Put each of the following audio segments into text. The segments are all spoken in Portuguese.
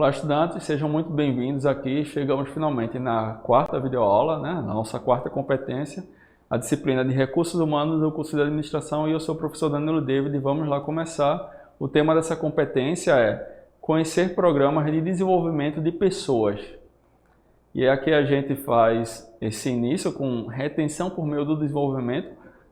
Olá, estudantes, sejam muito bem-vindos aqui. Chegamos finalmente na quarta videoaula, na nossa quarta competência, a disciplina de Recursos Humanos do curso de Administração, e eu sou o professor Danilo David. Vamos lá começar. O tema dessa competência é conhecer programas de desenvolvimento de pessoas. E aqui a gente faz esse início com retenção por meio do desenvolvimento.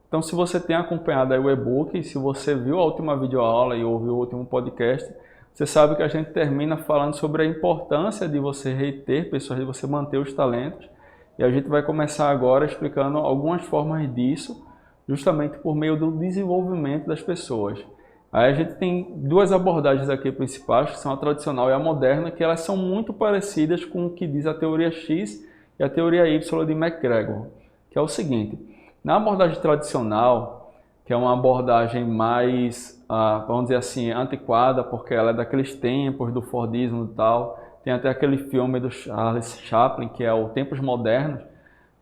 Então, se você tem acompanhado aí o e-book, se você viu a última videoaula e ouviu o último podcast, você sabe que a gente termina falando sobre a importância de você reter pessoas, de você manter os talentos. E a gente vai começar agora explicando algumas formas disso, justamente por meio do desenvolvimento das pessoas. Aí a gente tem duas abordagens aqui principais, que são a tradicional e a moderna, que elas são muito parecidas com o que diz a teoria X e a teoria Y de McGregor, que é o seguinte: na abordagem tradicional, que é uma abordagem mais, vamos dizer assim, antiquada, porque ela é daqueles tempos do Fordismo e tal. Tem até aquele filme do Charles Chaplin, que é o Tempos Modernos,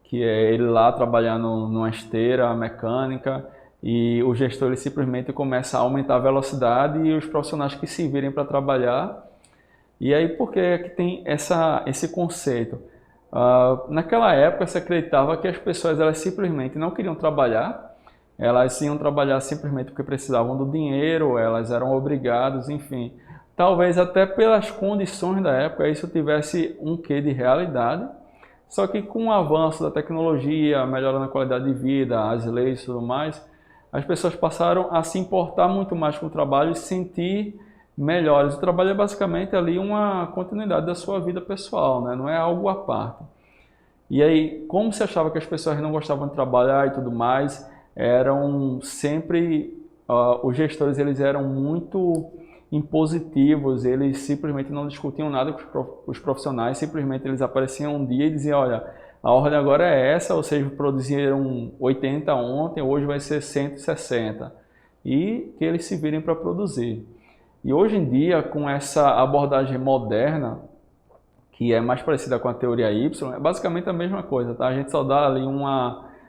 que é ele lá trabalhando numa esteira mecânica, e o gestor ele simplesmente começa a aumentar a velocidade e os profissionais que se virem para trabalhar. E aí, por que é que tem esse conceito? Naquela época se acreditava que as pessoas elas simplesmente não queriam trabalhar, elas iam trabalhar simplesmente porque precisavam do dinheiro, elas eram obrigadas, enfim. Talvez até pelas condições da época isso tivesse um quê de realidade, só que com o avanço da tecnologia, a melhora na qualidade de vida, as leis e tudo mais, as pessoas passaram a se importar muito mais com o trabalho e se sentir melhores. O trabalho é basicamente ali uma continuidade da sua vida pessoal, né? Não é algo à parte. E aí, como se achava que as pessoas não gostavam de trabalhar e tudo mais, eram sempre, os gestores eles eram muito impositivos, eles simplesmente não discutiam nada com os profissionais, simplesmente eles apareciam um dia e diziam: olha, a ordem agora é essa, vocês produziram 80 ontem, hoje vai ser 160, e que eles se virem para produzir. E hoje em dia, com essa abordagem moderna, que é mais parecida com a teoria Y, é basicamente a mesma coisa, tá? A gente só dá ali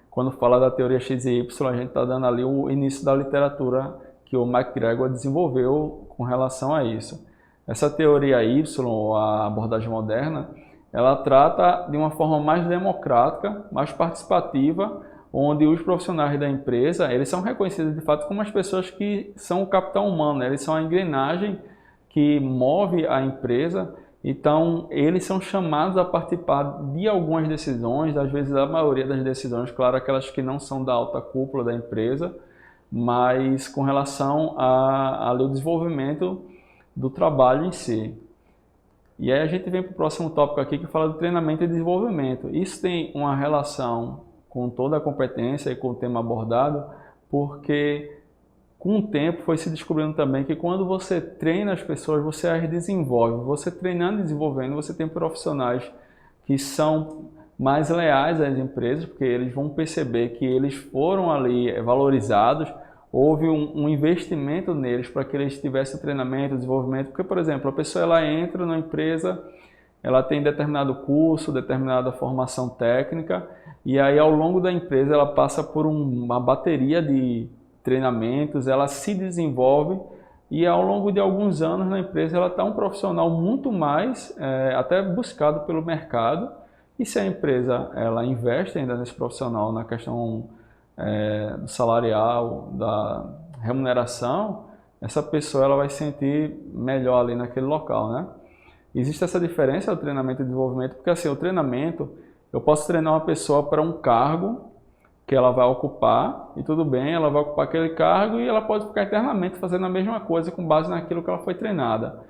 quando fala da teoria X e Y, a gente está dando ali o início da literatura que o McGregor desenvolveu com relação a isso. Essa teoria Y, a abordagem moderna, ela trata de uma forma mais democrática, mais participativa, onde os profissionais da empresa eles são reconhecidos de fato como as pessoas que são o capital humano, né? Eles são a engrenagem que move a empresa. Então, eles são chamados a participar de algumas decisões, às vezes a maioria das decisões, claro, aquelas que não são da alta cúpula da empresa, mas com relação ao desenvolvimento do trabalho em si. E aí a gente vem para o próximo tópico aqui, que fala do treinamento e desenvolvimento. Isso tem uma relação com toda a competência e com o tema abordado, porque com o tempo foi se descobrindo também que quando você treina as pessoas, você as desenvolve. Você treinando e desenvolvendo, você tem profissionais que são mais leais às empresas, porque eles vão perceber que eles foram ali valorizados, houve um investimento neles para que eles tivessem treinamento, desenvolvimento. Porque, por exemplo, a pessoa ela entra na empresa, ela tem determinado curso, determinada formação técnica, e aí ao longo da empresa ela passa por uma bateria de treinamentos, ela se desenvolve e ao longo de alguns anos na empresa ela está um profissional muito mais até buscado pelo mercado. E se a empresa ela investe ainda nesse profissional na questão do salarial, da remuneração, essa pessoa ela vai se sentir melhor ali naquele local, né? Existe essa diferença do treinamento e desenvolvimento, porque assim, o treinamento, eu posso treinar uma pessoa para um cargo que ela vai ocupar, e tudo bem, ela vai ocupar aquele cargo e ela pode ficar eternamente fazendo a mesma coisa com base naquilo que ela foi treinada.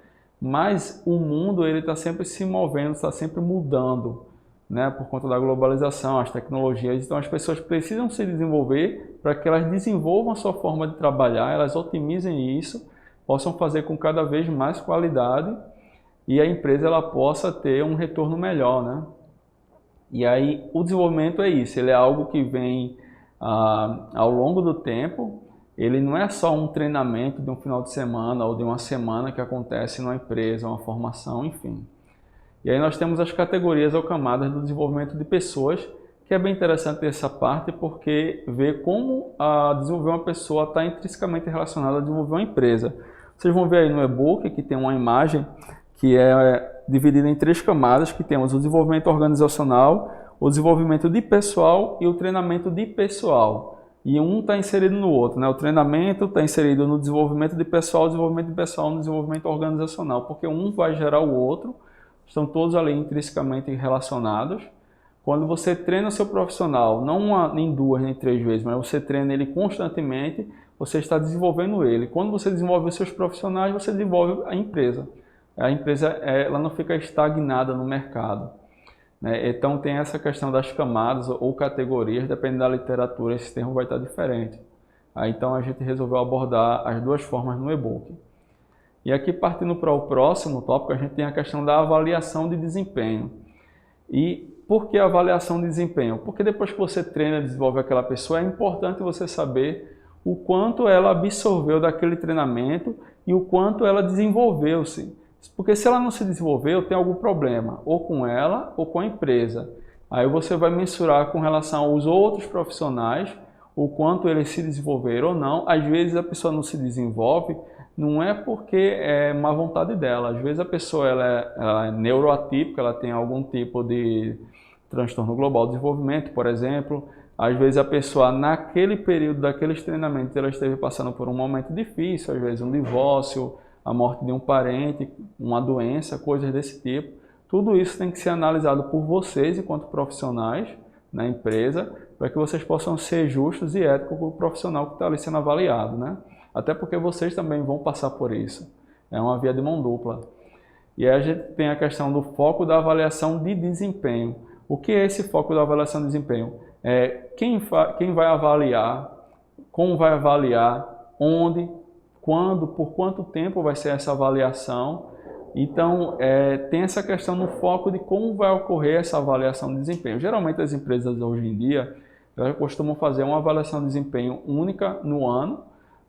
Mas o mundo ele está sempre se movendo, está sempre mudando, né? Por conta da globalização, as tecnologias. Então as pessoas precisam se desenvolver para que elas desenvolvam a sua forma de trabalhar, elas otimizem isso, possam fazer com cada vez mais qualidade e a empresa ela possa ter um retorno melhor, né? E aí o desenvolvimento é isso, ele é algo que vem ao longo do tempo, ele não é só um treinamento de um final de semana ou de uma semana que acontece numa empresa, uma formação, enfim. E aí nós temos as categorias ou camadas do desenvolvimento de pessoas, que é bem interessante essa parte, porque vê como desenvolver uma pessoa está intrinsecamente relacionada a desenvolver uma empresa. Vocês vão ver aí no e-book que tem uma imagem que é dividida em 3 camadas, que temos o desenvolvimento organizacional, o desenvolvimento de pessoal e o treinamento de pessoal. E um está inserido no outro, né? O treinamento está inserido no desenvolvimento de pessoal, o desenvolvimento de pessoal no desenvolvimento organizacional, porque um vai gerar o outro, estão todos ali intrinsecamente relacionados. Quando você treina o seu profissional, não nem 2 nem 3 vezes, mas você treina ele constantemente, você está desenvolvendo ele. Quando você desenvolve os seus profissionais, você desenvolve a empresa. A empresa ela não fica estagnada no mercado, né? Então tem essa questão das camadas ou categorias, dependendo da literatura, esse termo vai estar diferente. Então a gente resolveu abordar as 2 formas no e-book. E aqui, partindo para o próximo tópico, a gente tem a questão da avaliação de desempenho. E por que avaliação de desempenho? Porque depois que você treina e desenvolve aquela pessoa, é importante você saber o quanto ela absorveu daquele treinamento e o quanto ela desenvolveu-se. Porque se ela não se desenvolveu, tem algum problema, ou com ela ou com a empresa. Aí você vai mensurar com relação aos outros profissionais, o quanto eles se desenvolveram ou não. Às vezes a pessoa não se desenvolve, não é porque é má vontade dela. Às vezes a pessoa ela é neuroatípica, ela tem algum tipo de transtorno global de desenvolvimento, por exemplo. Às vezes a pessoa, naquele período daqueles treinamentos, ela esteve passando por um momento difícil, às vezes um divórcio, a morte de um parente, uma doença, coisas desse tipo. Tudo isso tem que ser analisado por vocês, enquanto profissionais na empresa, para que vocês possam ser justos e éticos com o profissional que está ali sendo avaliado, né? Até porque vocês também vão passar por isso. É uma via de mão dupla. E aí a gente tem a questão do foco da avaliação de desempenho. O que é esse foco da avaliação de desempenho? Quem vai avaliar, como vai avaliar, onde, quando, por quanto tempo vai ser essa avaliação. Então, tem essa questão no foco de como vai ocorrer essa avaliação de desempenho. Geralmente as empresas hoje em dia, elas costumam fazer uma avaliação de desempenho única no ano,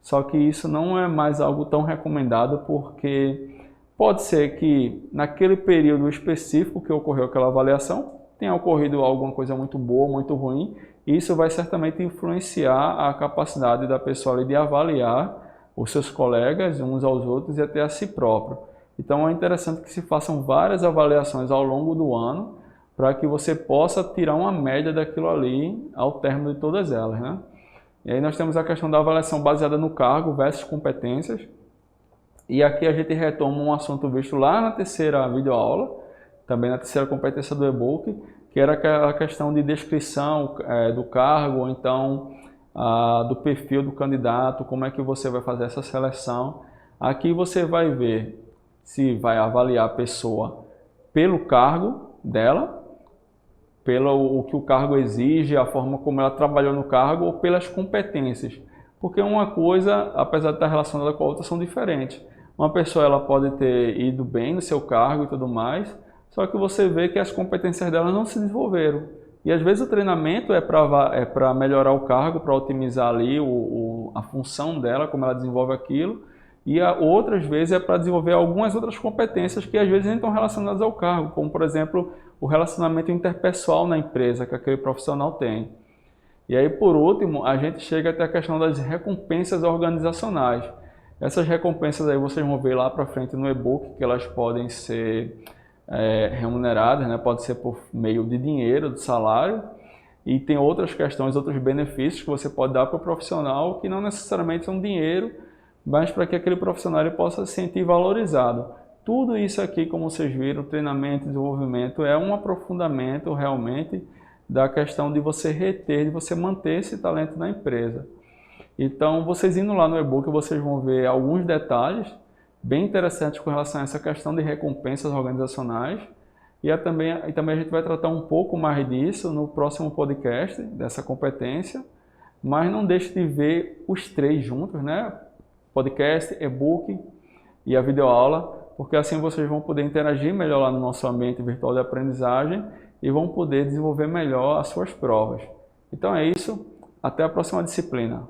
só que isso não é mais algo tão recomendado, porque pode ser que naquele período específico que ocorreu aquela avaliação, tenha ocorrido alguma coisa muito boa, muito ruim, e isso vai certamente influenciar a capacidade da pessoa ali de avaliar os seus colegas, uns aos outros e até a si próprio. Então é interessante que se façam várias avaliações ao longo do ano, para que você possa tirar uma média daquilo ali ao término de todas elas, né? E aí nós temos a questão da avaliação baseada no cargo versus competências. E aqui a gente retoma um assunto visto lá na 3ª videoaula, também na 3ª competência do e-book, que era aquela questão de descrição do cargo, ou então do perfil do candidato, como é que você vai fazer essa seleção. Aqui você vai ver se vai avaliar a pessoa pelo cargo dela, pelo o que o cargo exige, a forma como ela trabalhou no cargo, ou pelas competências. Porque uma coisa, apesar de estar relacionada com a outra, são diferentes. Uma pessoa ela pode ter ido bem no seu cargo e tudo mais, só que você vê que as competências dela não se desenvolveram. E às vezes o treinamento é para melhorar o cargo, para otimizar ali a função dela, como ela desenvolve aquilo, e outras vezes é para desenvolver algumas outras competências que às vezes nem estão relacionadas ao cargo, como por exemplo o relacionamento interpessoal na empresa que aquele profissional tem. E aí por último a gente chega até a questão das recompensas organizacionais. Essas recompensas aí vocês vão ver lá para frente no e-book, que elas podem ser remuneradas, né? Pode ser por meio de dinheiro, de salário, e tem outras questões, outros benefícios que você pode dar para o profissional que não necessariamente são dinheiro, mas para que aquele profissional ele possa se sentir valorizado. Tudo isso aqui, como vocês viram, treinamento e desenvolvimento, é um aprofundamento realmente da questão de você reter, de você manter esse talento na empresa. Então, vocês indo lá no e-book, vocês vão ver alguns detalhes bem interessantes com relação a essa questão de recompensas organizacionais. E também a gente vai tratar um pouco mais disso no próximo podcast, dessa competência. Mas não deixe de ver os 3 juntos, né? Podcast, e-book e a videoaula, porque assim vocês vão poder interagir melhor lá no nosso ambiente virtual de aprendizagem e vão poder desenvolver melhor as suas provas. Então é isso, até a próxima disciplina.